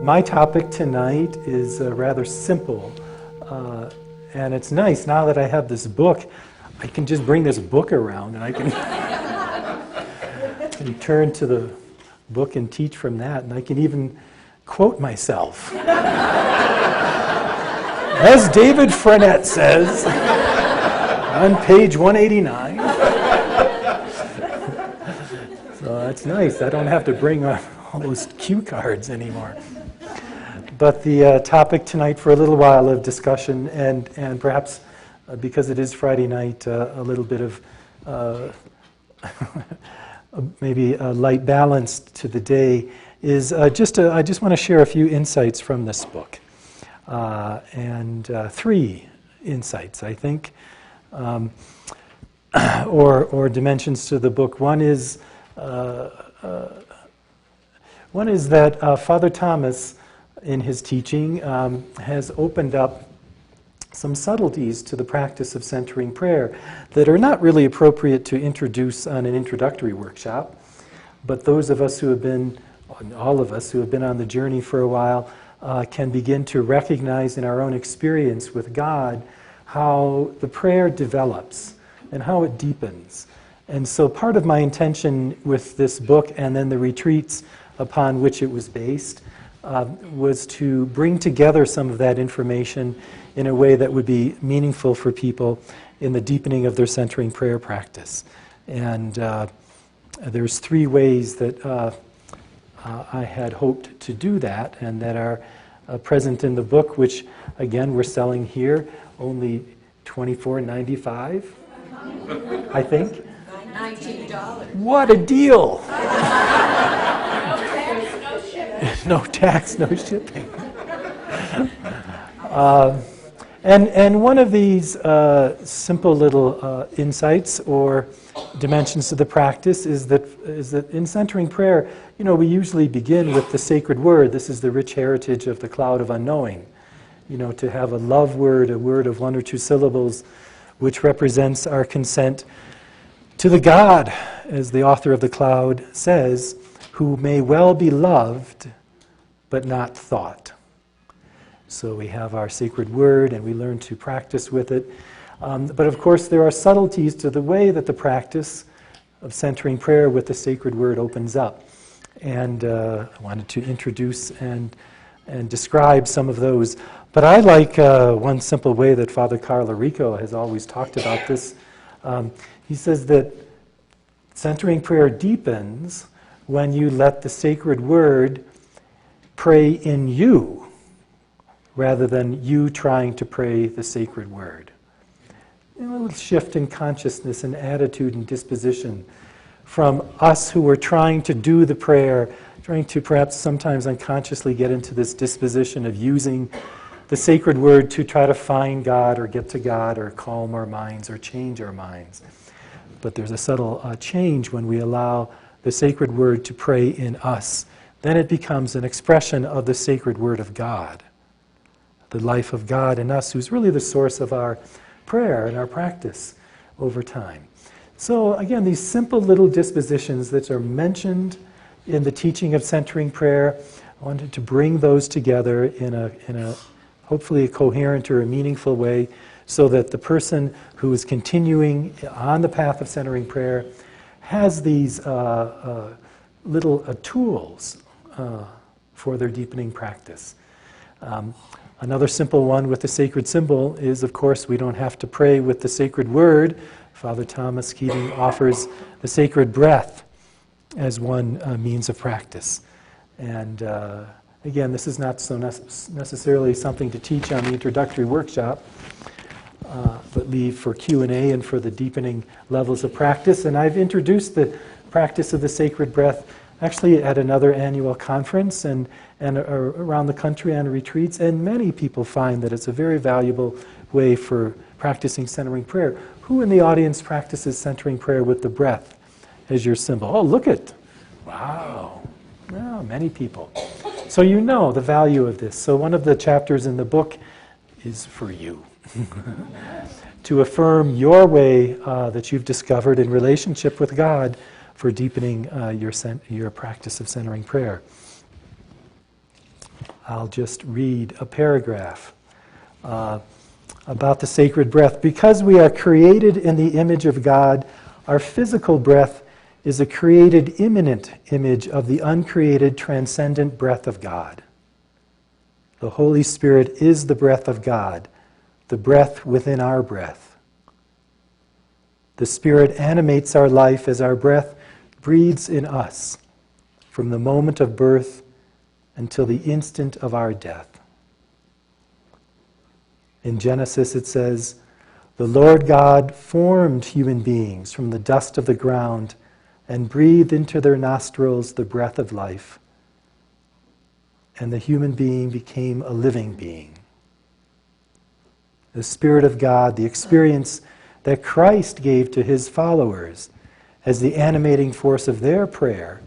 My topic tonight is rather simple, and it's nice now that I have this book. I can just bring this book around and I can, can turn to the book and teach from that, and I can even quote myself. As David Frenette says on page 189. So that's nice. I don't have to bring all those cue cards anymore. But the topic tonight for a little while of discussion and perhaps because it is Friday night, a little bit of maybe a light balance to the day is I just want to share a few insights from this book. And three insights, I think, or dimensions to the book. One is that Father Thomas, in his teaching, has opened up some subtleties to the practice of centering prayer that are not really appropriate to introduce on an introductory workshop, but those of us who have been, all of us who have been on the journey for a while, can begin to recognize in our own experience with God how the prayer develops and how it deepens. And so part of my intention with this book and then the retreats upon which it was based was to bring together some of that information in a way that would be meaningful for people in the deepening of their centering prayer practice. And there's three ways that I had hoped to do that and that are present in the book, which again we're selling here, only $24.95, I think. $19. What a deal! No tax, no shipping. And one of these simple little insights or dimensions to the practice is that in centering prayer, you know, we usually begin with the sacred word. This is the rich heritage of the cloud of unknowing. You know, to have a love word, a word of one or two syllables, which represents our consent to the God, as the author of the cloud says, who may well be loved, but not thought. So we have our sacred word and we learn to practice with it. But of course there are subtleties to the way that the practice of centering prayer with the sacred word opens up. And I wanted to introduce and describe some of those. But I like one simple way that Father Carlo Rico has always talked about this. He says that centering prayer deepens when you let the sacred word pray in you, rather than you trying to pray the sacred word. A little shift in consciousness and attitude and disposition from us who are trying to do the prayer, trying to perhaps sometimes unconsciously get into this disposition of using the sacred word to try to find God or get to God or calm our minds or change our minds. But there's a subtle change when we allow the sacred word to pray in us. Then it becomes an expression of the sacred word of God, the life of God in us, who's really the source of our prayer and our practice over time. So again, these simple little dispositions that are mentioned in the teaching of centering prayer, I wanted to bring those together in a hopefully a coherent or a meaningful way so that the person who is continuing on the path of centering prayer has these little tools for their deepening practice. Another simple one with the sacred symbol is, of course, we don't have to pray with the sacred word. Father Thomas Keating offers the sacred breath as one means of practice. And again, this is not so necessarily something to teach on the introductory workshop, but leave for Q&A and for the deepening levels of practice. And I've introduced the practice of the sacred breath actually at another annual conference and around the country on retreats, and many people find that it's a very valuable way for practicing centering prayer. Who in the audience practices centering prayer with the breath as your symbol? Oh, look at, wow, well, many people. So you know the value of this. So one of the chapters in the book is for you. To affirm your way that you've discovered in relationship with God for deepening your practice of centering prayer. I'll just read a paragraph about the sacred breath. Because we are created in the image of God, our physical breath is a created immanent image of the uncreated transcendent breath of God. The Holy Spirit is the breath of God, the breath within our breath. The Spirit animates our life as our breath breathes in us from the moment of birth until the instant of our death. In Genesis it says, "The Lord God formed human beings from the dust of the ground and breathed into their nostrils the breath of life. And the human being became a living being." The Spirit of God, the experience that Christ gave to his followers as the animating force of their prayer,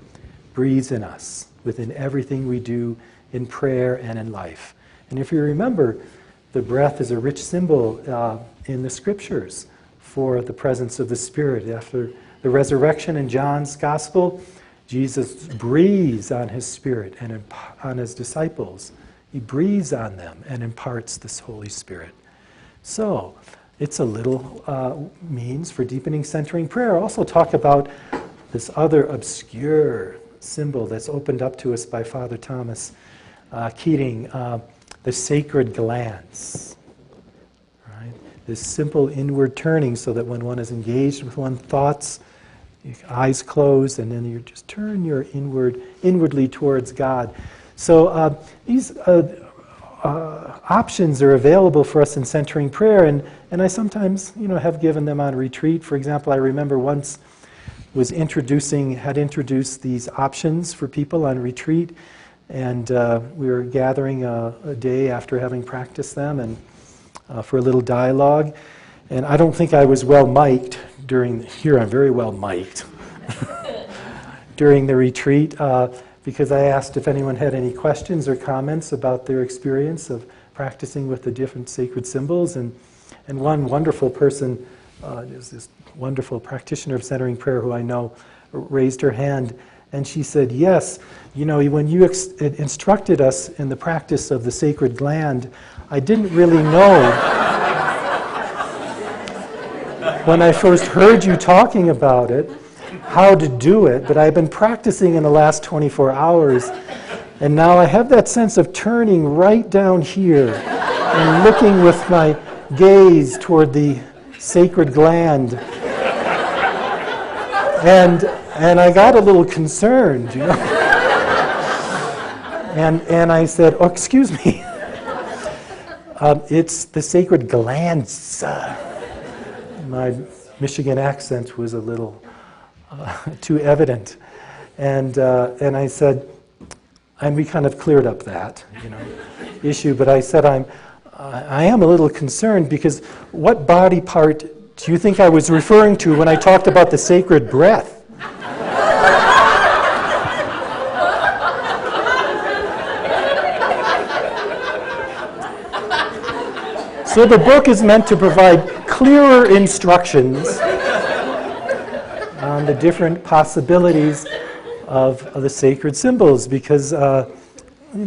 breathes in us within everything we do in prayer and in life. And if you remember, the breath is a rich symbol in the Scriptures for the presence of the Spirit. After the resurrection in John's Gospel, Jesus breathes on his Spirit and on his disciples. He breathes on them and imparts this Holy Spirit. So, it's a little means for deepening centering prayer. I'll also talk about this other obscure symbol that's opened up to us by Father Thomas Keating, the sacred glance. Right? This simple inward turning so that when one is engaged with one's thoughts, your eyes closed, and then you just turn your inwardly towards God. So these options are available for us in centering prayer, and I sometimes, have given them on retreat. For example, I remember once had introduced these options for people on retreat, and we were gathering a day after having practiced them, and for a little dialogue. And I don't think I was well mic'd here I'm very well mic'd during the retreat, because I asked if anyone had any questions or comments about their experience of practicing with the different sacred symbols. And one wonderful person, is this wonderful practitioner of centering prayer who I know, raised her hand, and she said, "Yes, when you instructed us in the practice of the sacred gland, I didn't really know when I first heard you talking about it, how to do it, but I've been practicing in the last 24 hours, and now I have that sense of turning right down here and looking with my gaze toward the sacred gland. And I got a little concerned, And I said, "Oh, excuse me. It's the sacred glands." My Michigan accent was a little too evident. And I said, and we kind of cleared up that issue, but I said, I am a little concerned because what body part do you think I was referring to when I talked about the sacred breath? So the book is meant to provide clearer instructions on the different possibilities of the sacred symbols, because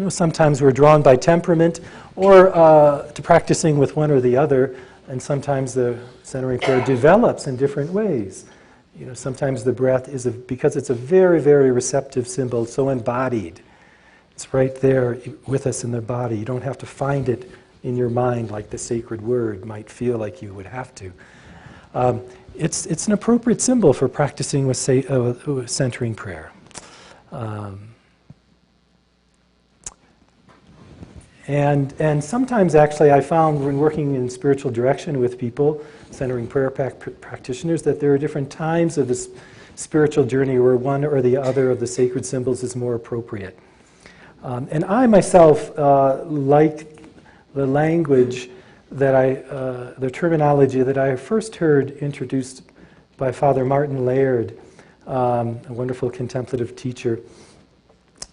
sometimes we're drawn by temperament or to practicing with one or the other, and sometimes the centering prayer develops in different ways. Sometimes the breath is because it's a very, very receptive symbol, so embodied. It's right there with us in the body. You don't have to find it in your mind like the sacred word might feel like you would have to. It's an appropriate symbol for practicing with centering prayer. And sometimes actually I found when working in spiritual direction with people, centering prayer practitioners, that there are different times of this spiritual journey where one or the other of the sacred symbols is more appropriate. And I myself like the language the terminology that I first heard introduced by Father Martin Laird, a wonderful contemplative teacher,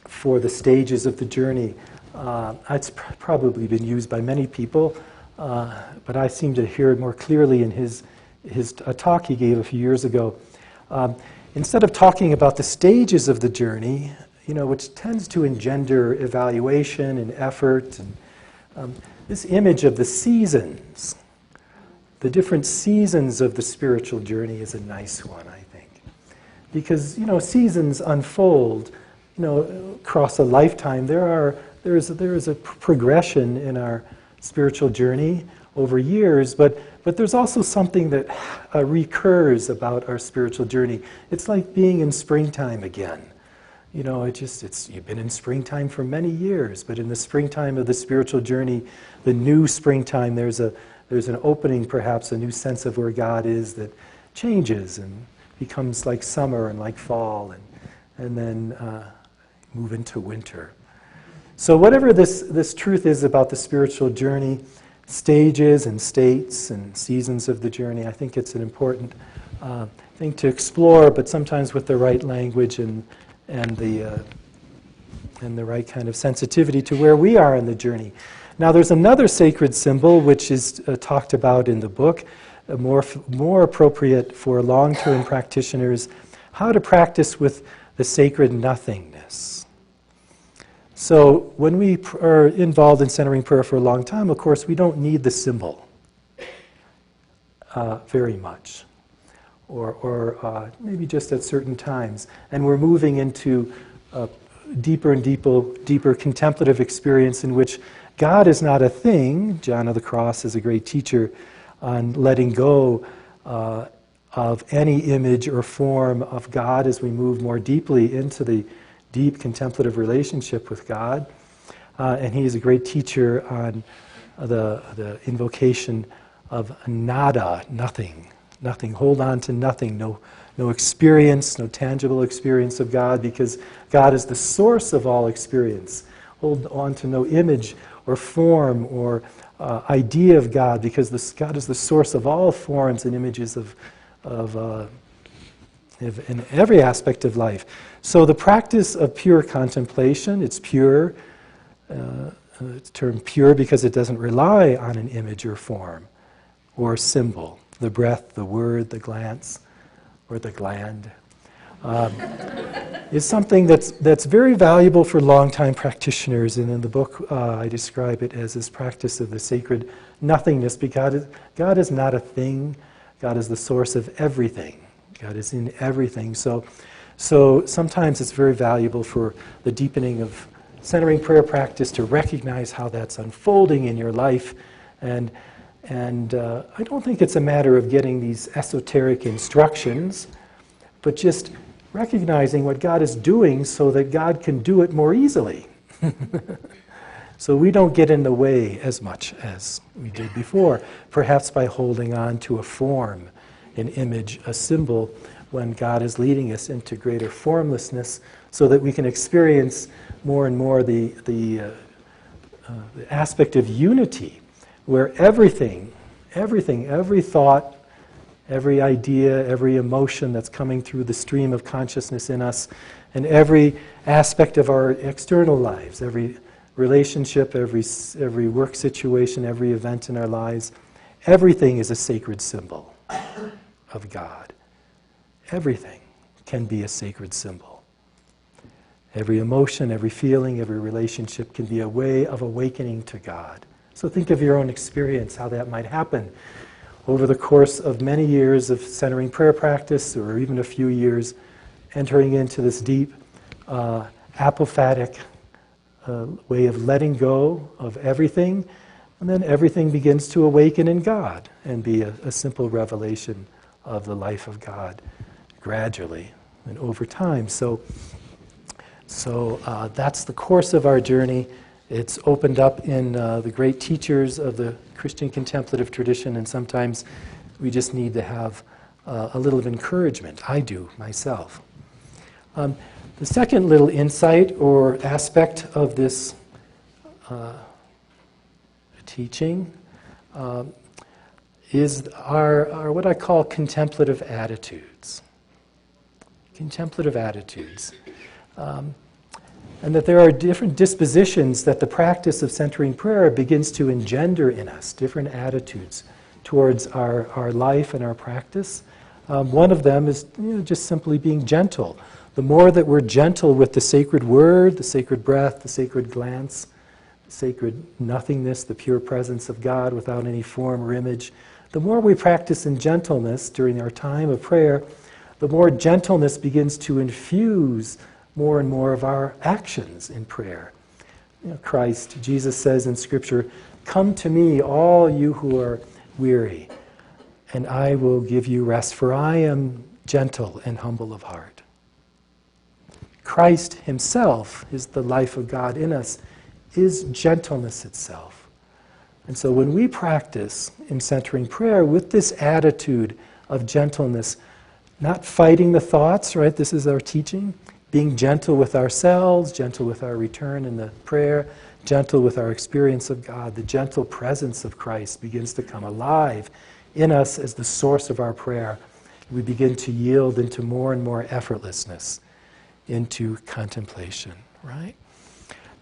for the stages of the journey. It's probably been used by many people, but I seem to hear it more clearly in his talk he gave a few years ago. Instead of talking about the stages of the journey, which tends to engender evaluation and effort. And this image of the seasons, the different seasons of the spiritual journey is a nice one, I think. Because, seasons unfold, across a lifetime. There is a progression in our spiritual journey over years, but there's also something that recurs about our spiritual journey. It's like being in springtime again. You've been in springtime for many years, but in the springtime of the spiritual journey, the new springtime, there's an opening, perhaps a new sense of where God is that changes and becomes like summer and like fall, and then move into winter. So whatever this truth is about the spiritual journey, stages and states and seasons of the journey, I think it's an important thing to explore, but sometimes with the right language and the right kind of sensitivity to where we are in the journey. Now there's another sacred symbol which is talked about in the book, more appropriate for long-term practitioners, how to practice with the sacred nothingness. So when we are involved in centering prayer for a long time, of course, we don't need the symbol very much, or maybe just at certain times. And we're moving into deeper and deeper contemplative experience in which God is not a thing. John of the Cross is a great teacher on letting go of any image or form of God as we move more deeply into the deep contemplative relationship with God. And he is a great teacher on the invocation of nada, nothing. Hold on to nothing, no experience, no tangible experience of God, because God is the source of all experience. Hold on to no image or form or idea of God, because God is the source of all forms and images of in every aspect of life. So the practice of pure contemplation, it's pure, it's termed pure because it doesn't rely on an image or form or symbol. The breath, the word, the glance, or the gland, is something that's very valuable for long-time practitioners. And in the book, I describe it as this practice of the sacred nothingness, because God is not a thing. God is the source of everything. God is in everything. So sometimes it's very valuable for the deepening of centering prayer practice to recognize how that's unfolding in your life. And I don't think it's a matter of getting these esoteric instructions, but just recognizing what God is doing so that God can do it more easily. So we don't get in the way as much as we did before, perhaps by holding on to a form, an image, a symbol, when God is leading us into greater formlessness, so that we can experience more and more the aspect of unity, where everything, every thought, every idea, every emotion that's coming through the stream of consciousness in us, and every aspect of our external lives, every relationship, every work situation, every event in our lives, everything is a sacred symbol of God. Everything can be a sacred symbol. Every emotion, every feeling, every relationship can be a way of awakening to God. So think of your own experience, how that might happen over the course of many years of centering prayer practice, or even a few years, entering into this deep, apophatic way of letting go of everything, and then everything begins to awaken in God and be a simple revelation of the life of God gradually and over time. So that's the course of our journey. It's opened up in the great teachers of the Christian contemplative tradition, and sometimes we just need to have a little of encouragement. I do myself. The second little insight or aspect of this teaching is our what I call contemplative attitudes. Contemplative attitudes. And that there are different dispositions that the practice of centering prayer begins to engender in us, different attitudes towards our life and our practice. One of them is just simply being gentle. The more that we're gentle with the sacred word, the sacred breath, the sacred glance, the sacred nothingness, the pure presence of God without any form or image, the more we practice in gentleness during our time of prayer, the more gentleness begins to infuse more and more of our actions in prayer. Jesus says in Scripture, "Come to me, all you who are weary, and I will give you rest, for I am gentle and humble of heart." Christ himself is the life of God in us, is gentleness itself. And so when we practice in centering prayer with this attitude of gentleness, not fighting the thoughts, right? This is our teaching. Being gentle with ourselves, gentle with our return in the prayer, gentle with our experience of God. The gentle presence of Christ begins to come alive in us as the source of our prayer. We begin to yield into more and more effortlessness, into contemplation, right?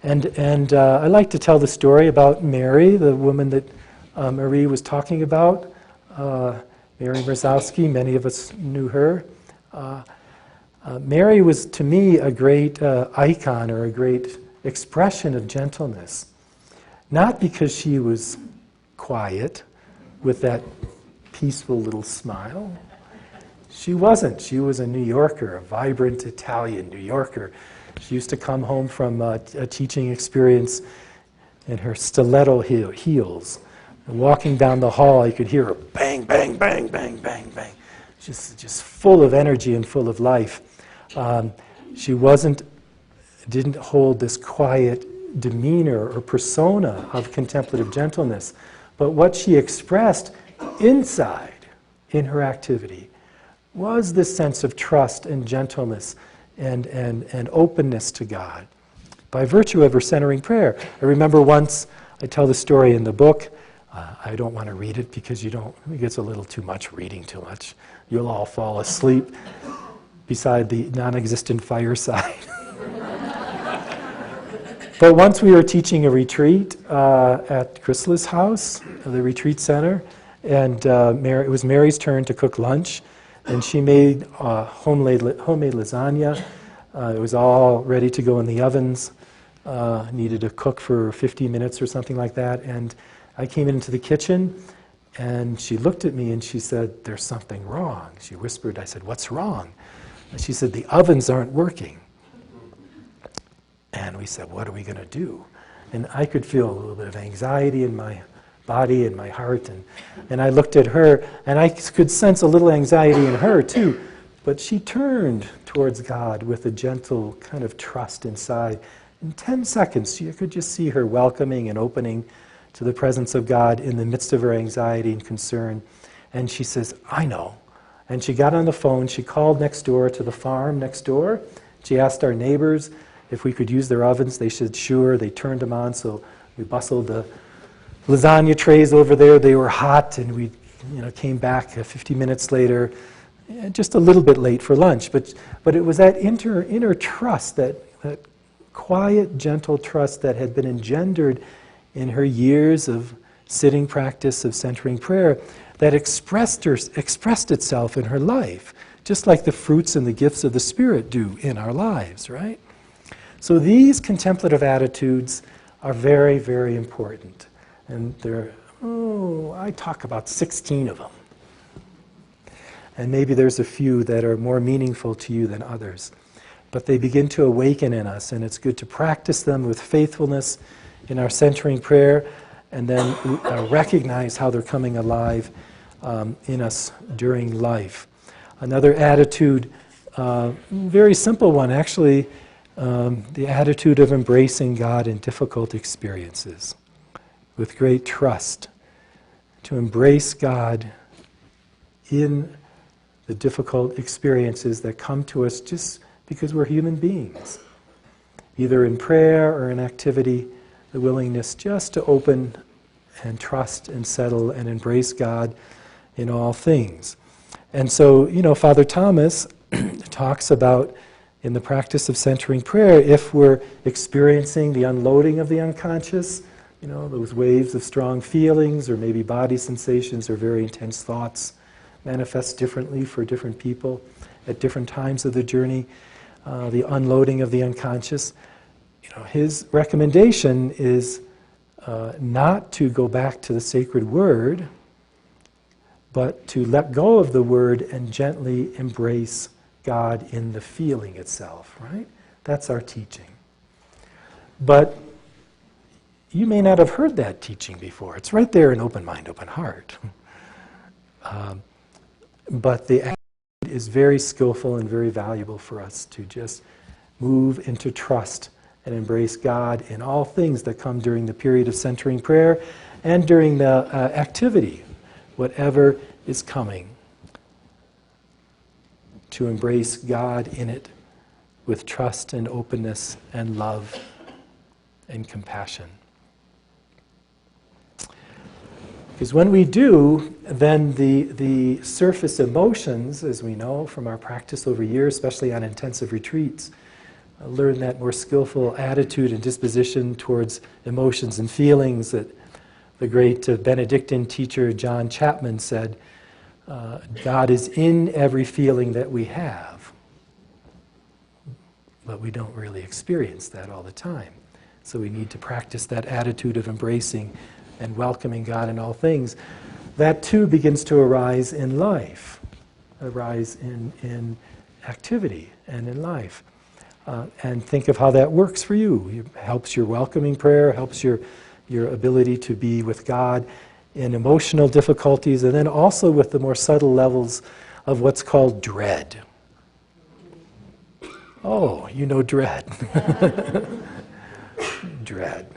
And I like to tell the story about Mary, the woman that Marie was talking about. Mary Brzezowski, many of us knew her. Mary was, to me, a great icon or a great expression of gentleness. Not because she was quiet with that peaceful little smile. She wasn't. She was a New Yorker, a vibrant Italian New Yorker. She used to come home from a teaching experience in her stiletto heels. And walking down the hall, you could hear her bang, bang, bang, bang, bang, bang. Just full of energy and full of life. She didn't hold this quiet demeanor or persona of contemplative gentleness. But what she expressed inside in her activity was this sense of trust and gentleness and openness to God by virtue of her centering prayer. I remember once, I tell the story in the book. I don't want to read it because it gets a little too much, reading too much. You'll all fall asleep beside the non-existent fireside. But once we were teaching a retreat at Chrysler's house, the retreat center, and it was Mary's turn to cook lunch, and she made homemade lasagna. It was all ready to go in the ovens. Needed to cook for 50 minutes or something like that, and I came into the kitchen, and she looked at me and she said, "There's something wrong." She whispered. I said, "What's wrong?" And she said, "The ovens aren't working." And we said, "What are we going to do?" And I could feel a little bit of anxiety in my body and my heart. And I looked at her, and I could sense a little anxiety in her too. But she turned towards God with a gentle kind of trust inside. In 10 seconds, you could just see her welcoming and opening to the presence of God in the midst of her anxiety and concern. And she says, "I know." And she got on the phone. She called next door to the farm next door. She asked our neighbors if we could use their ovens. They said, sure. They turned them on, so we bustled the lasagna trays over there. They were hot, and we came back 50 minutes later, just a little bit late for lunch. But it was that inner trust, that quiet, gentle trust that had been engendered in her years of sitting practice of centering prayer that expressed itself in her life, just like the fruits and the gifts of the Spirit do in our lives, right? So these contemplative attitudes are very, very important. And I talk about 16 of them. And maybe there's a few that are more meaningful to you than others. But they begin to awaken in us, and it's good to practice them with faithfulness in our centering prayer, and then recognize how they're coming alive in us during life. Another attitude, very simple one actually, the attitude of embracing God in difficult experiences with great trust, to embrace God in the difficult experiences that come to us just because we're human beings, either in prayer or in activity, the willingness just to open and trust and settle and embrace God in all things. And so, Father Thomas talks about, in the practice of centering prayer, if we're experiencing the unloading of the unconscious, those waves of strong feelings or maybe body sensations or very intense thoughts, manifests differently for different people at different times of the journey, the unloading of the unconscious. His recommendation is not to go back to the sacred word, but to let go of the word and gently embrace God in the feeling itself, right? That's our teaching. But you may not have heard that teaching before. It's right there in Open Mind, Open Heart. But the attitude is very skillful and very valuable for us to just move into trust and embrace God in all things that come during the period of centering prayer and during the activity, whatever is coming, to embrace God in it with trust and openness and love and compassion. Because when we do, then the surface emotions, as we know from our practice over years, especially on intensive retreats, learn that more skillful attitude and disposition towards emotions and feelings that the great Benedictine teacher John Chapman said, God is in every feeling that we have, but we don't really experience that all the time. So we need to practice that attitude of embracing and welcoming God in all things. That too begins to arise in life, arise in activity and in life. And think of how that works for you. It helps your welcoming prayer, helps your ability to be with God in emotional difficulties, and then also with the more subtle levels of what's called dread. Oh, you know dread. Dread.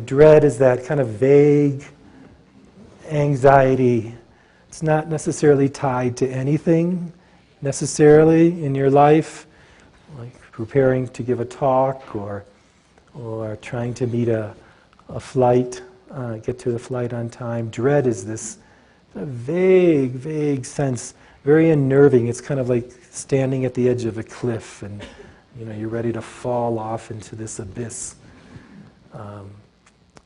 Dread is that kind of vague anxiety. It's not necessarily tied to anything necessarily in your life, like preparing to give a talk or trying to meet a flight, get to the flight on time. Dread is this vague sense, very unnerving. It's kind of like standing at the edge of a cliff and you're ready to fall off into this abyss.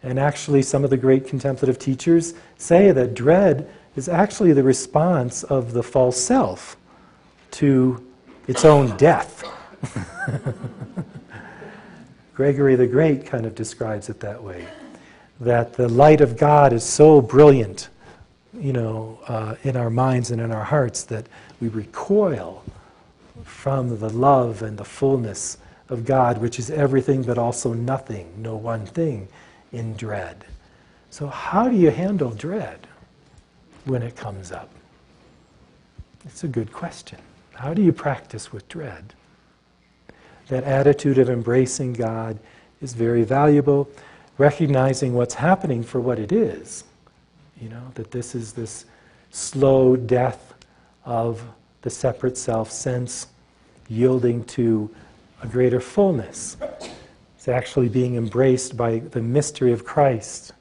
And actually some of the great contemplative teachers say that dread is actually the response of the false self to its own death. Gregory the Great kind of describes it that way, that the light of God is so brilliant, in our minds and in our hearts that we recoil from the love and the fullness of God, which is everything but also nothing, no one thing, in dread. So how do you handle dread when it comes up? It's a good question. How do you practice with dread? That attitude of embracing God is very valuable, recognizing what's happening for what it is. That this is this slow death of the separate self sense, yielding to a greater fullness. It's actually being embraced by the mystery of Christ,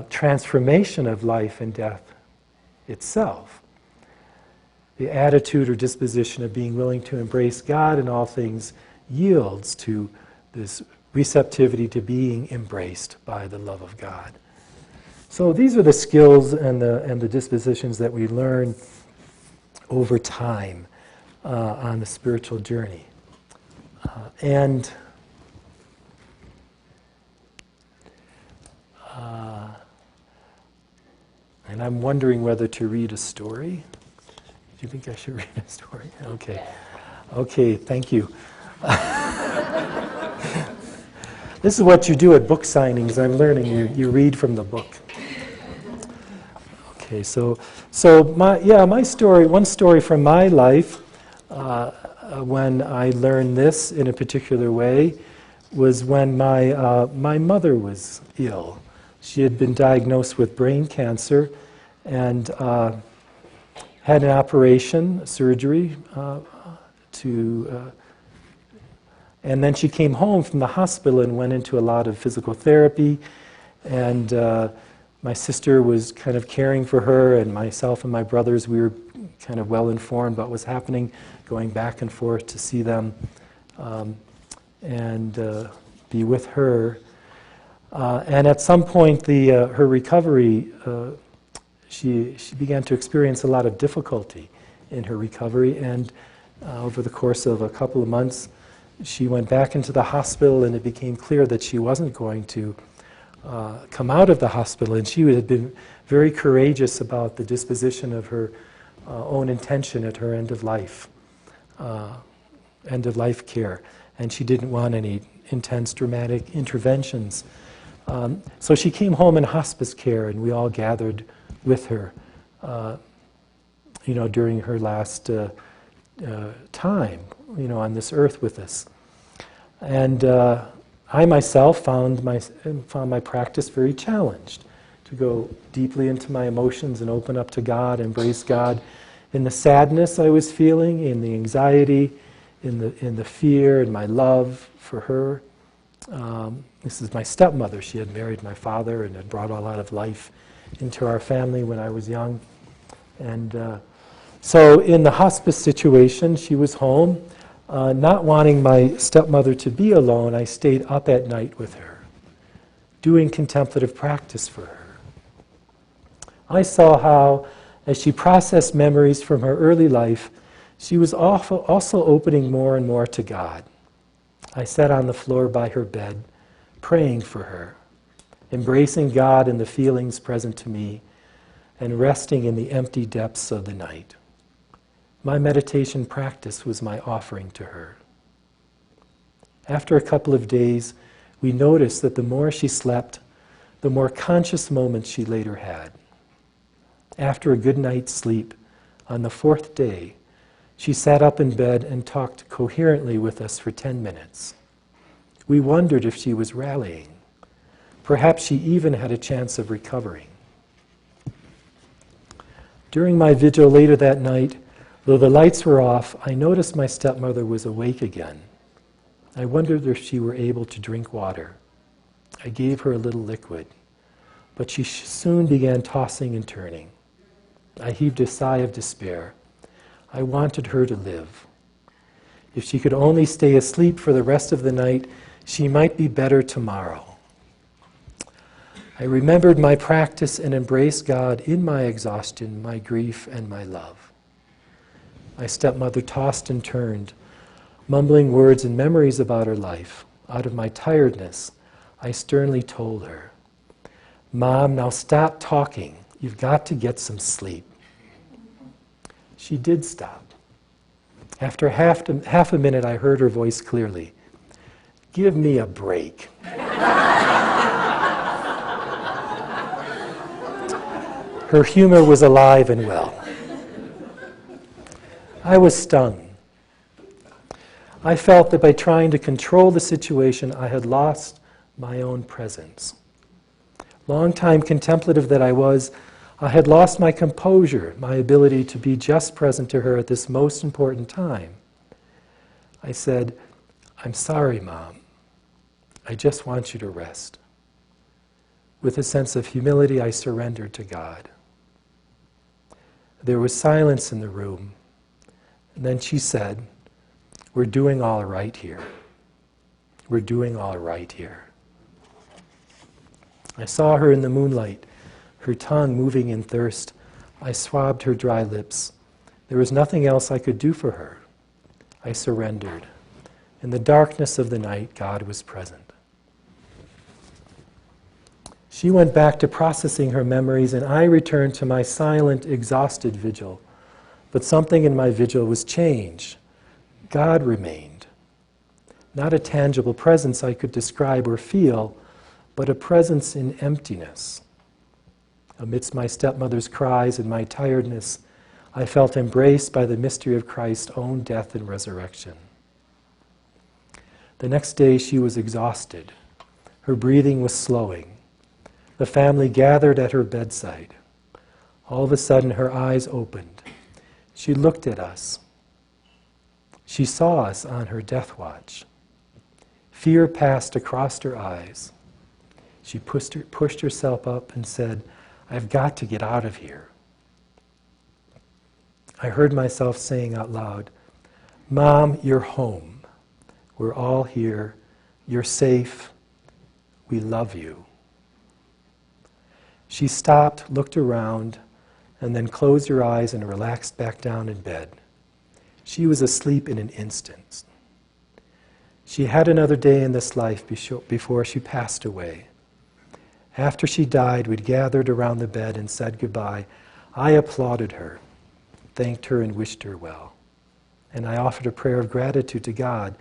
transformation of life and death itself. The attitude or disposition of being willing to embrace God in all things yields to this receptivity to being embraced by the love of God. So these are the skills and the dispositions that we learn over time on the spiritual journey. And I'm wondering whether to read a story. Do you think I should read a story? Okay, thank you. This is what you do at book signings. I'm learning. You read from the book. Okay, so my story, one story from my life, when I learned this in a particular way, was when my mother was ill. She had been diagnosed with brain cancer and had an operation, surgery, and then she came home from the hospital and went into a lot of physical therapy, and my sister was kind of caring for her, and myself and my brothers, we were kind of well informed about what was happening, going back and forth to see them and be with her. And at some point, her recovery she began to experience a lot of difficulty in her recovery, and over the course of a couple of months, she went back into the hospital, and it became clear that she wasn't going to come out of the hospital, and she had been very courageous about the disposition of her own intention at her end of life care, and she didn't want any intense dramatic interventions. So she came home in hospice care, and we all gathered with her, during her last time, on this earth with us. And I myself found my practice very challenged, to go deeply into my emotions and open up to God, embrace God in the sadness I was feeling, in the anxiety, in the fear, and my love for her. This is my stepmother. She had married my father and had brought a lot of life into our family when I was young. And so in the hospice situation, she was home. Not wanting my stepmother to be alone, I stayed up at night with her, doing contemplative practice for her. I saw how, as she processed memories from her early life, she was also opening more and more to God. I sat on the floor by her bed, praying for her, embracing God and the feelings present to me, and resting in the empty depths of the night. My meditation practice was my offering to her. After a couple of days, we noticed that the more she slept, the more conscious moments she later had. After a good night's sleep, on the fourth day, she sat up in bed and talked coherently with us for 10 minutes. We wondered if she was rallying. Perhaps she even had a chance of recovering. During my vigil later that night, though the lights were off, I noticed my stepmother was awake again. I wondered if she were able to drink water. I gave her a little liquid, but she soon began tossing and turning. I heaved a sigh of despair. I wanted her to live. If she could only stay asleep for the rest of the night, she might be better tomorrow. I remembered my practice and embraced God in my exhaustion, my grief, and my love. My stepmother tossed and turned, mumbling words and memories about her life. Out of my tiredness, I sternly told her, "Mom, now stop talking. You've got to get some sleep." She did stop. After half a minute, I heard her voice clearly. "Give me a break." Her humor was alive and well. I was stung. I felt that by trying to control the situation, I had lost my own presence. Long-time contemplative that I was, I had lost my composure, my ability to be just present to her at this most important time. I said, "I'm sorry, Mom. I just want you to rest." With a sense of humility, I surrendered to God. There was silence in the room. And then she said, "We're doing all right here. We're doing all right here." I saw her in the moonlight, her tongue moving in thirst. I swabbed her dry lips. There was nothing else I could do for her. I surrendered. In the darkness of the night, God was present. She went back to processing her memories, and I returned to my silent, exhausted vigil. But something in my vigil was changed. God remained. Not a tangible presence I could describe or feel, but a presence in emptiness. Amidst my stepmother's cries and my tiredness, I felt embraced by the mystery of Christ's own death and resurrection. The next day she was exhausted. Her breathing was slowing. The family gathered at her bedside. All of a sudden her eyes opened. She looked at us. She saw us on her death watch. Fear passed across her eyes. She pushed herself up and said, "I've got to get out of here." I heard myself saying out loud, "Mom, you're home. We're all here. You're safe. We love you." She stopped, looked around, and then closed her eyes and relaxed back down in bed. She was asleep in an instant. She had another day in this life before she passed away. After she died, we'd gathered around the bed and said goodbye. I applauded her, thanked her, and wished her well. And I offered a prayer of gratitude to God.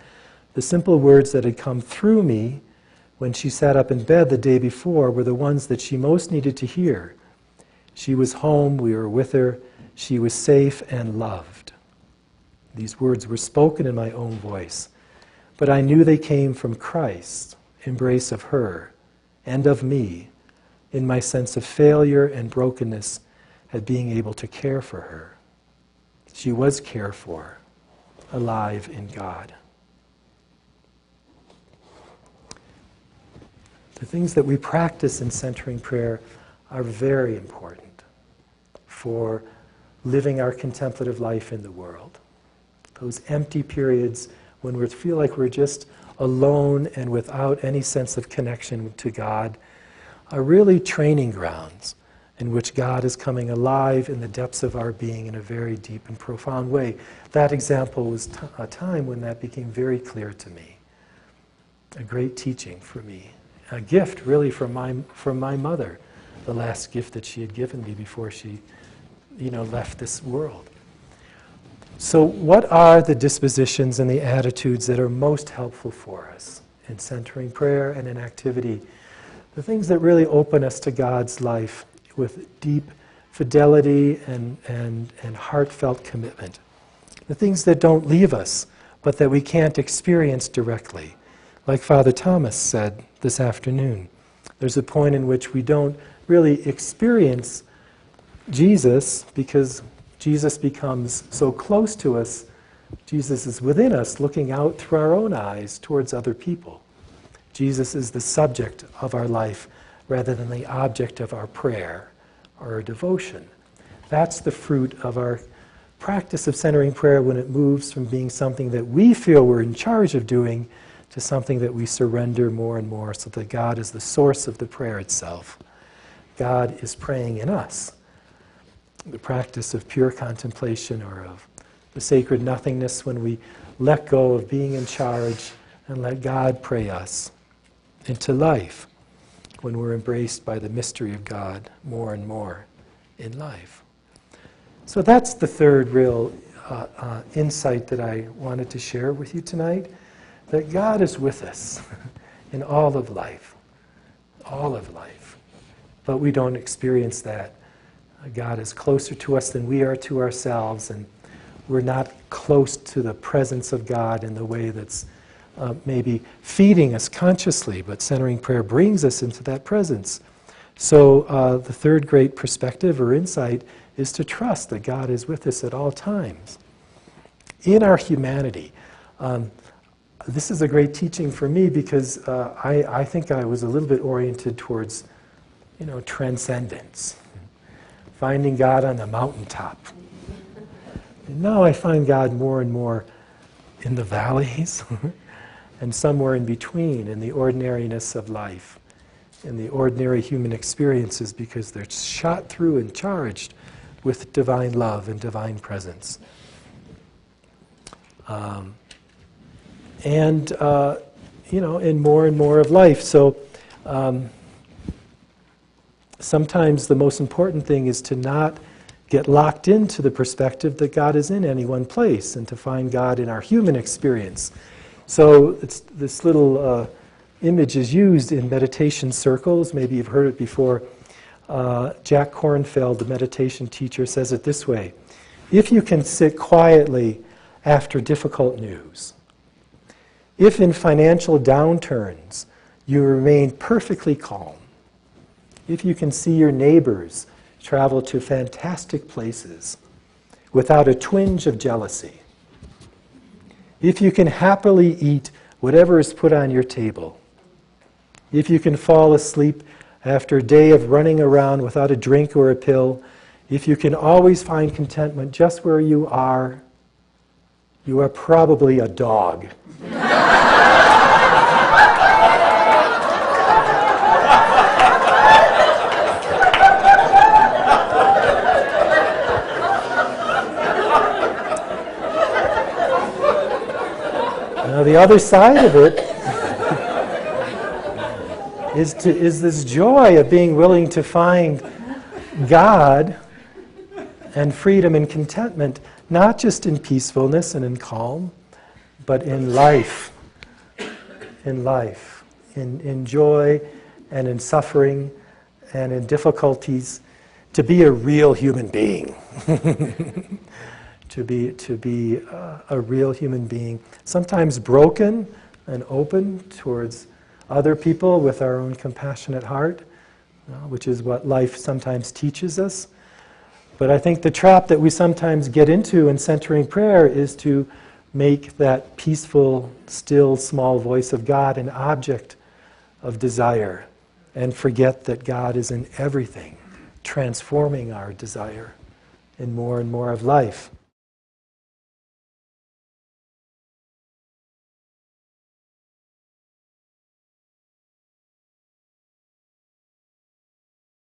The simple words that had come through me when she sat up in bed the day before were the ones that she most needed to hear. She was home, we were with her, she was safe and loved. These words were spoken in my own voice, but I knew they came from Christ's embrace of her and of me in my sense of failure and brokenness at being able to care for her. She was cared for, alive in God. The things that we practice in centering prayer are very important for living our contemplative life in the world. Those empty periods when we feel like we're just alone and without any sense of connection to God are really training grounds in which God is coming alive in the depths of our being in a very deep and profound way. That example was a time when that became very clear to me. A great teaching for me. A gift really from my mother, the last gift that she had given me before she left this world. So what are the dispositions and the attitudes that are most helpful for us in centering prayer and in activity? The things that really open us to God's life with deep fidelity and heartfelt commitment. The things that don't leave us, but that we can't experience directly. Like Father Thomas said this afternoon, there's a point in which we don't really experience Jesus because Jesus becomes so close to us. Jesus is within us, looking out through our own eyes towards other people. Jesus is the subject of our life rather than the object of our prayer or our devotion. That's the fruit of our practice of centering prayer when it moves from being something that we feel we're in charge of doing to something that we surrender more and more so that God is the source of the prayer itself. God is praying in us. The practice of pure contemplation or of the sacred nothingness when we let go of being in charge and let God pray us into life when we're embraced by the mystery of God more and more in life. So that's the third real insight that I wanted to share with you tonight, that God is with us in all of life, but we don't experience that. God is closer to us than we are to ourselves, and we're not close to the presence of God in the way that's maybe feeding us consciously, but centering prayer brings us into that presence. So the third great perspective or insight is to trust that God is with us at all times. In our humanity, this is a great teaching for me because I think I was a little bit oriented towards, transcendence. Finding God on the mountaintop. And now I find God more and more in the valleys and somewhere in between, in the ordinariness of life, in the ordinary human experiences, because they're shot through and charged with divine love and divine presence. In more and more of life. So sometimes the most important thing is to not get locked into the perspective that God is in any one place and to find God in our human experience. So this little image is used in meditation circles. Maybe you've heard it before. Jack Kornfeld, the meditation teacher, says it this way: if you can sit quietly after difficult news, if in financial downturns you remain perfectly calm, if you can see your neighbors travel to fantastic places without a twinge of jealousy, if you can happily eat whatever is put on your table, if you can fall asleep after a day of running around without a drink or a pill, if you can always find contentment just where you are probably a dog. Now, the other side of it is this joy of being willing to find God and freedom and contentment, not just in peacefulness and in calm, but in life, in joy and in suffering and in difficulties, to be a real human being. to be a real human being, sometimes broken and open towards other people with our own compassionate heart, which is what life sometimes teaches us. But I think the trap that we sometimes get into in centering prayer is to make that peaceful, still, small voice of God an object of desire and forget that God is in everything, transforming our desire in more and more of life.